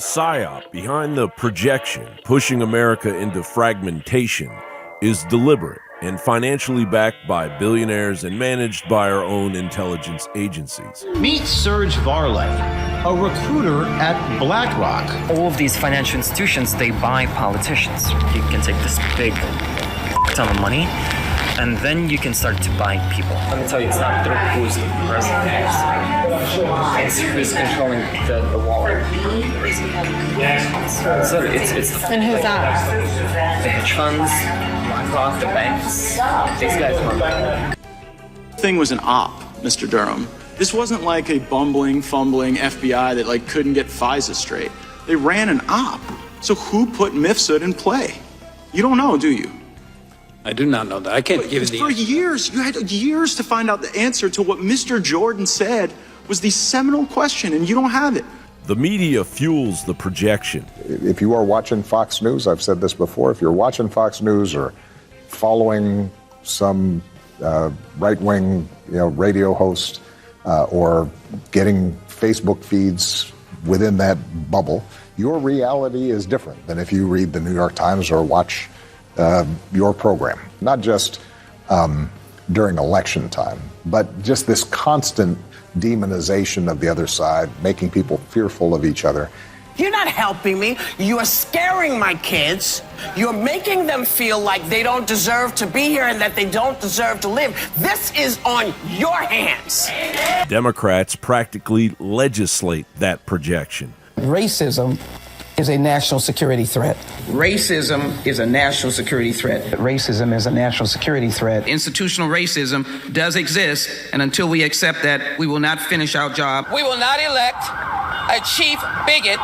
psyop behind the projection pushing America into fragmentation is deliberate and financially backed by billionaires and managed by our own intelligence agencies. Meet Serge Varley, a recruiter at BlackRock. All of these financial institutions, they buy politicians. You can take this big ton of money, and then you can start to buy people. Let me tell you, it's not who's the president. It's who's controlling the wallet. So it's and who's that? The hedge funds, BlackRock, the banks. These guys run that. Thing was an op, Mr. Durham. This wasn't like a bumbling, fumbling FBI that couldn't get FISA straight. They ran an op. So who put MIFSUD in play? You don't know, do you? I do not know that. I can't give you the For years, you had years to find out the answer to what Mr. Jordan said was the seminal question, and you don't have it. The media fuels the projection. If you are watching Fox News, I've said this before, if you're watching Fox News or following some right-wing radio host or getting Facebook feeds within that bubble, your reality is different than if you read the New York Times or watch your program. Not just during election time, but just this constant demonization of the other side, making people fearful of each other. You're not helping me. You're scaring my kids. You're making them feel like they don't deserve to be here and that they don't deserve to live. This is on your hands. Democrats practically legislate that projection. Racism is a national security threat. Racism is a national security threat. Racism is a national security threat. Institutional racism does exist, and until we accept that, we will not finish our job. We will not elect a chief bigot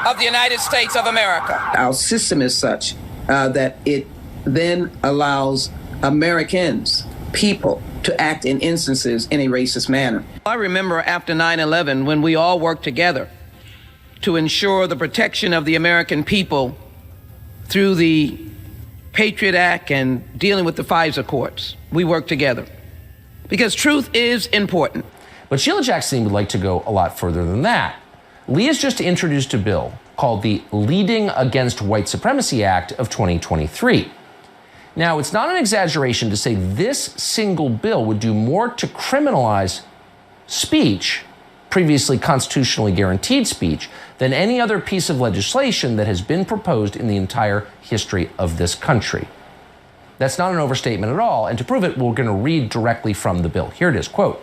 of the United States of America. Our system is such that it then allows Americans, people, to act in instances in a racist manner. I remember after 9/11 when we all worked together to ensure the protection of the American people through the Patriot Act and dealing with the FISA courts. We worked together because truth is important. But Sheila Jackson would like to go a lot further than that. Lee has just introduced a bill called the Leading Against White Supremacy Act of 2023. Now, it's not an exaggeration to say this single bill would do more to criminalize speech, previously constitutionally guaranteed speech, than any other piece of legislation that has been proposed in the entire history of this country. That's not an overstatement at all, and to prove it, we're going to read directly from the bill. Here it is, quote,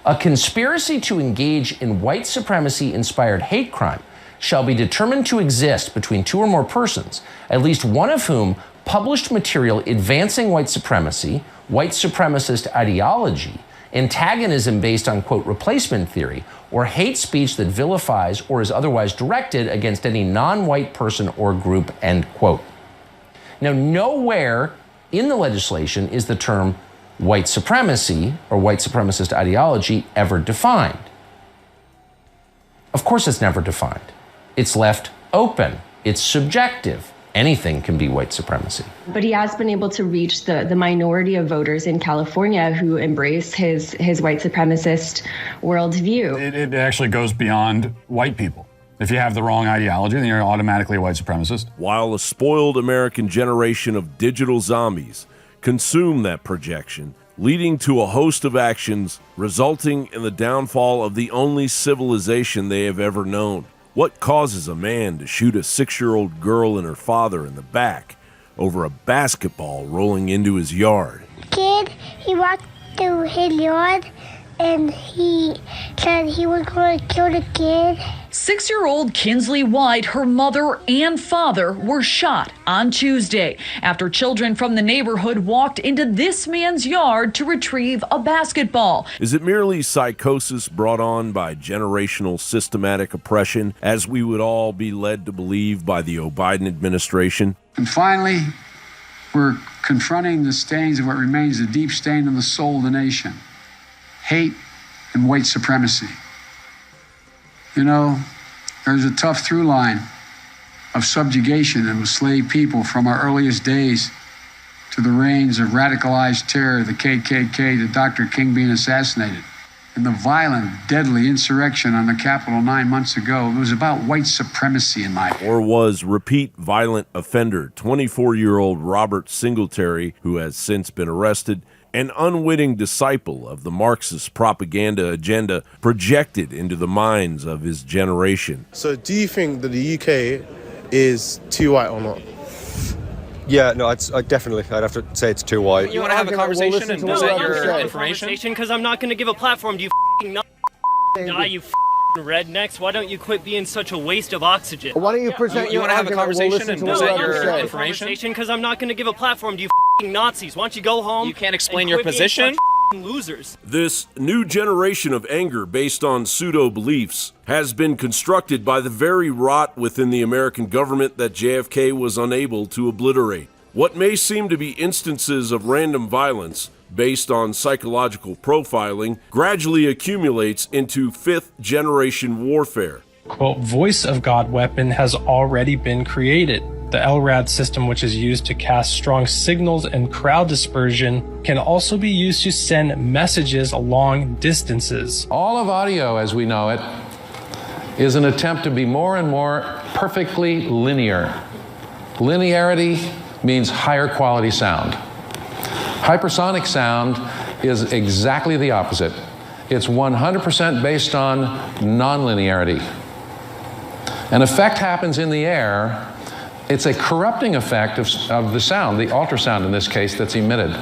"A conspiracy to engage in white supremacy-inspired hate crime shall be determined to exist between two or more persons, at least one of whom published material advancing white supremacy, white supremacist ideology, antagonism based on, quote, replacement theory, or hate speech that vilifies or is otherwise directed against any non-white person or group," end quote. Now, nowhere in the legislation is the term white supremacy or white supremacist ideology ever defined. Of course it's never defined. It's left open. It's subjective. Anything can be white supremacy. But he has been able to reach the minority of voters in California who embrace his white supremacist worldview. It actually goes beyond white people. If you have the wrong ideology, then you're automatically a white supremacist. While a spoiled American generation of digital zombies consume that projection, leading to a host of actions resulting in the downfall of the only civilization they have ever known. What causes a man to shoot a 6-year-old girl and her father in the back over a basketball rolling into his yard? Kid, he walked through his yard and he said he was going to kill the kid. 6-year-old Kinsley White, her mother and father were shot on Tuesday after children from the neighborhood walked into this man's yard to retrieve a basketball. Is it merely psychosis brought on by generational systematic oppression, as we would all be led to believe by the Biden administration? And finally, we're confronting the stains of what remains a deep stain on the soul of the nation: hate and white supremacy. You know, there's a tough through line of subjugation of enslaved people from our earliest days to the reigns of radicalized terror, the KKK, to Dr. King being assassinated. in the violent, deadly insurrection on the Capitol 9 months ago, it was about white supremacy in my Or was repeat violent offender 24-year-old Robert Singletary, who has since been arrested, an unwitting disciple of the Marxist propaganda agenda projected into the minds of his generation. So do you think that the UK is too white or not? Yeah, no, I'd have to say it's too white. You want to have a conversation and present your information? Because I'm not going to give a platform to you die, you rednecks. Why don't you quit being such a waste of oxygen? Why don't you present You your want to have a conversation and present your information? Because I'm not going to give a platform to you Nazis. Why don't you go home? You can't explain your position? Losers. This new generation of anger based on pseudo-beliefs has been constructed by the very rot within the American government that JFK was unable to obliterate. What may seem to be instances of random violence based on psychological profiling gradually accumulates into fifth-generation warfare. Quote, voice of God weapon has already been created. The LRAD system, which is used to cast strong signals and crowd dispersion, can also be used to send messages long distances. All of audio, as we know it, is an attempt to be more and more perfectly linear. Linearity means higher quality sound. Hypersonic sound is exactly the opposite. It's 100% based on nonlinearity. An effect happens in the air. It's a corrupting effect of the sound, the ultrasound in this case, that's emitted.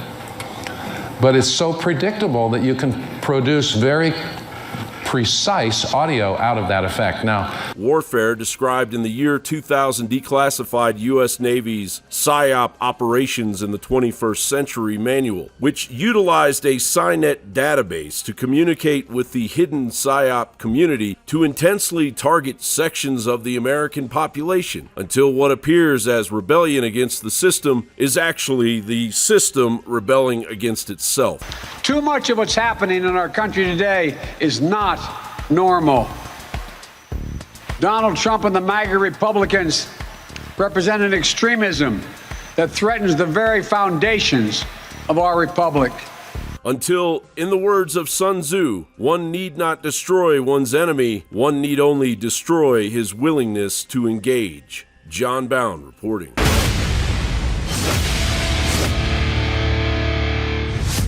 But it's so predictable that you can produce very precise audio out of that effect. Now, warfare described in the year 2000 declassified U.S. Navy's Psyop Operations in the 21st Century manual, which utilized a SciNet database to communicate with the hidden Psyop community to intensely target sections of the American population until what appears as rebellion against the system is actually the system rebelling against itself. Too much of what's happening in our country today is not normal. Donald Trump and the MAGA Republicans represent an extremism that threatens the very foundations of our republic. Until, in the words of Sun Tzu, one need not destroy one's enemy, one need only destroy his willingness to engage. John Bound reporting.